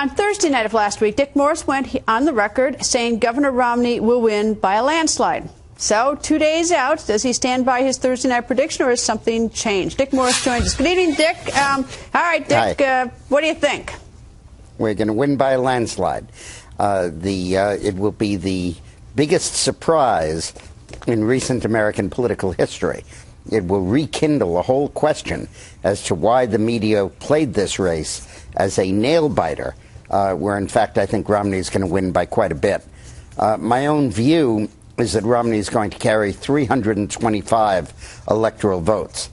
On Thursday night of last week, Dick Morris went on the record saying Governor Romney will win by a landslide. So 2 days out, does he stand by his Thursday night prediction, or has something changed? Dick Morris joins us. Good evening, Dick. All right, Dick, what do you think? We're going to win by a landslide. It will be the biggest surprise in recent American political history. It will rekindle a whole question as to why the media played this race as a nail-biter, where, in fact, I think Romney is going to win by quite a bit. My own view is that Romney is going to carry 325 electoral votes.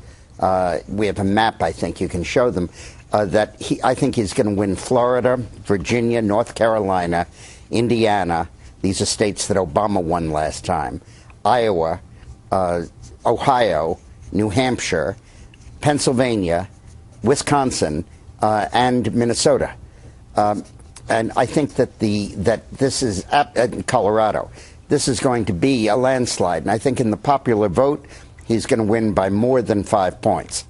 We have a map, I think you can show them, I think he's going to win Florida, Virginia, North Carolina, Indiana. These are states that Obama won last time. Iowa, Ohio, New Hampshire, Pennsylvania, Wisconsin, and Minnesota. And I think that this is Colorado. This is going to be a landslide. And I think in the popular vote, he's going to win by more than 5 points.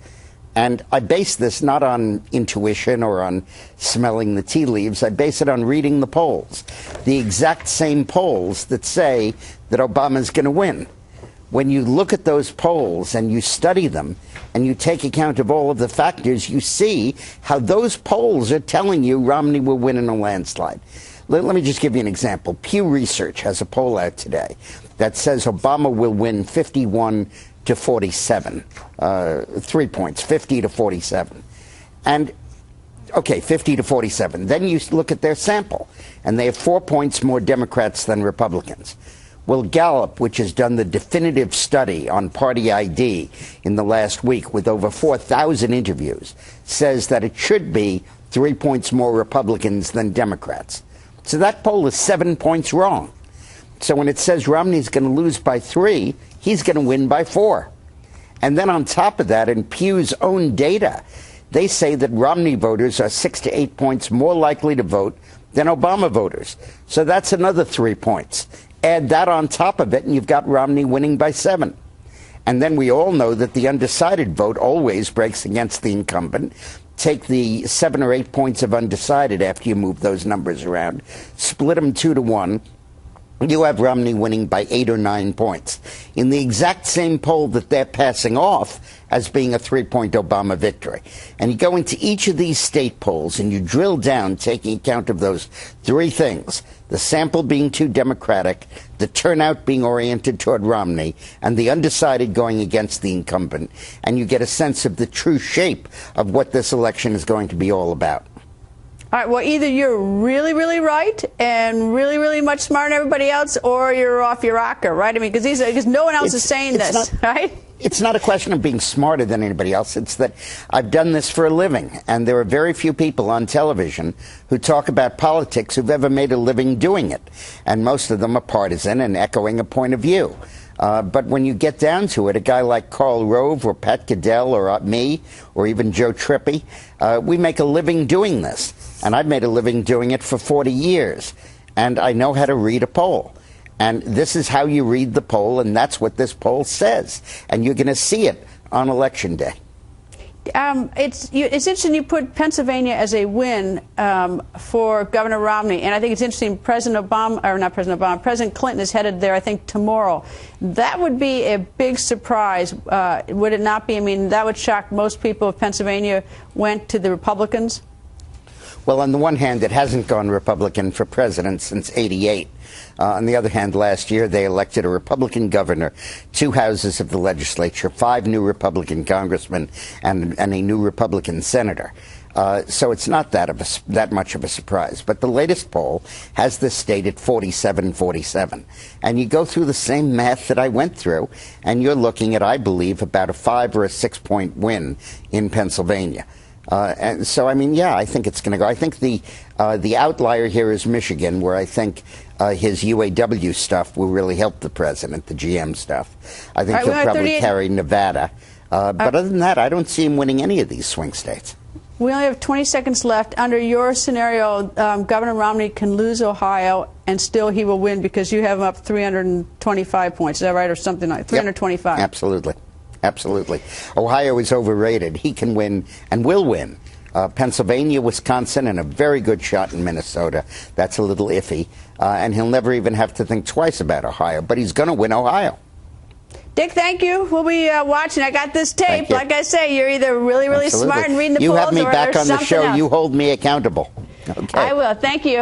And I base this not on intuition or on smelling the tea leaves. I base it on reading the polls, the exact same polls that say that Obama's going to win. When you look at those polls and you study them and you take account of all of the factors, you see how those polls are telling you Romney will win in a landslide. Let me just give you an example. Pew Research has a poll out today that says Obama will win 51 to 47, 3 points, 50 to 47. And, okay, 50 to 47. Then you look at their sample, and they have 4 points more Democrats than Republicans. Well, Gallup, which has done the definitive study on party ID in the last week with over 4,000 interviews, says that it should be 3 points more Republicans than Democrats. So that poll is 7 points wrong. So when it says Romney's going to lose by 3, he's going to win by 4. And then on top of that, in Pew's own data, they say that Romney voters are 6 to 8 points more likely to vote than Obama voters. So that's another 3 points. Add that on top of it, and you've got Romney winning by 7. And then we all know that the undecided vote always breaks against the incumbent. Take the 7 or 8 points of undecided after you move those numbers around, split them 2 to 1. You have Romney winning by 8 or 9 points in the exact same poll that they're passing off as being a 3-point Obama victory. And you go into each of these state polls and you drill down, taking account of those 3 things, the sample being too Democratic, the turnout being oriented toward Romney, and the undecided going against the incumbent. And you get a sense of the true shape of what this election is going to be all about. All right, well, either you're really, really right and really, really much smarter than everybody else, or you're off your rocker, right? I mean, because no one else is saying this, right? It's not a question of being smarter than anybody else. It's that I've done this for a living, and there are very few people on television who talk about politics who've ever made a living doing it. And most of them are partisan and echoing a point of view. But when you get down to it, a guy like Karl Rove or Pat Goodell or me or even Joe Trippi, we make a living doing this. And I've made a living doing it for 40 years. And I know how to read a poll. And this is how you read the poll, and that's what this poll says. And you're going to see it on Election Day. It's interesting you put Pennsylvania as a win for Governor Romney, and I think it's interesting President Clinton is headed there, I think, tomorrow. That would be a big surprise, would it not be? I mean, that would shock most people if Pennsylvania went to the Republicans. Well, on the one hand, it hasn't gone Republican for president since '88. On the other hand, last year they elected a Republican governor, 2 houses of the legislature, 5 new Republican congressmen, and a new Republican senator. So it's not that much of a surprise. But the latest poll has this state at 47-47. And you go through the same math that I went through, and you're looking at, I believe, about a 5 or a 6 point win in Pennsylvania. And so, I mean, yeah, I think it's going to go. I think the outlier here is Michigan, where I think his UAW stuff will really help the president, the GM stuff. I think he'll probably carry Nevada. But other than that, I don't see him winning any of these swing states. We only have 20 seconds left. Under your scenario, Governor Romney can lose Ohio, and still he will win because you have him up 325 points. Is that right, or something like 325? Yep, absolutely. Absolutely. Ohio is overrated. He can win and will win Pennsylvania, Wisconsin, and a very good shot in Minnesota. That's a little iffy. And he'll never even have to think twice about Ohio. But he's going to win Ohio. Dick, thank you. We'll be watching. I got this tape. Like I say, you're either really, really Absolutely. smart and reading the You polls, have me or back there's on the something show. else. You hold me accountable. Okay. I will. Thank you.